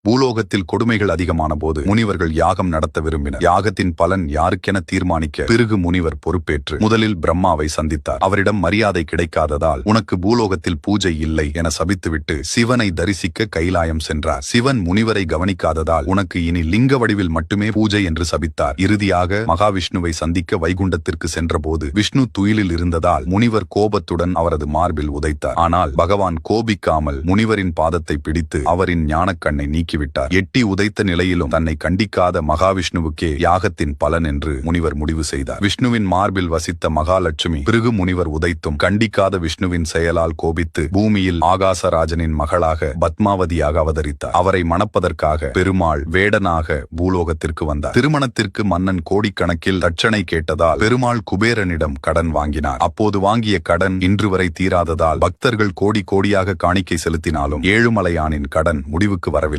பூலோகத்தில் கொடுமைகள் அதிகமான போது முனிவர்கள் யாகம் நடத்த விரும்பினர். யாகத்தின் பலன் யாருக்கென தீர்மானிக்க பிருகு முனிவர் பொறுப்பேற்று முதலில் பிரம்மாவை சந்தித்தார். அவரிடம் மரியாதை கிடைக்காததால் உனக்கு பூலோகத்தில் பூஜை இல்லை என சபித்துவிட்டு சிவனை தரிசிக்க கைலாயம் சென்றார். சிவன் முனிவரை கவனிக்காததால் உனக்கு இனி லிங்க வடிவில் மட்டுமே பூஜை என்று சபித்தார். இறுதியாக மகாவிஷ்ணுவை சந்திக்க வைகுண்டத்திற்கு சென்றபோது விஷ்ணு துயிலில் இருந்ததால் முனிவர் கோபத்துடன் அவரது மார்பில் உதைத்தார். ஆனால் பகவான் கோபிக்காமல் முனிவரின் பாதத்தை பிடித்து அவரின் ஞானக்கண்ணை நீக்கிவிட்டார். எட்டி உதைத்த நிலையிலும் தன்னை கண்டிக்காத மகாவிஷ்ணுவுக்கே யாகத்தின் பலன் என்று முனிவர் முடிவு செய்தார். விஷ்ணுவின் மார்பில் வசித்த மகாலட்சுமி பிருகு முனிவர் உதைத்தும் கண்டிக்காத விஷ்ணுவின் செயலால் கோபித்து பூமியில் ஆகாசராஜனின் மகளாக பத்மாவதியாக அவதரித்தார். அவரை மணப்பதற்காக பெருமாள் வேடனாக பூலோகத்திற்கு வந்தார். திருமணத்திற்கு மன்னன் கோடிக்கணக்கில் தட்சணை கேட்டதால் பெருமாள் குபேரனிடம் கடன் வாங்கினார். அப்போது வாங்கிய கடன் இன்று வரை தீராததால் பக்தர்கள் கோடி கோடியாக காணிக்கை செலுத்தினாலும் ஏழுமலையானின் கடன் முடிவுக்கு வரவில்லை.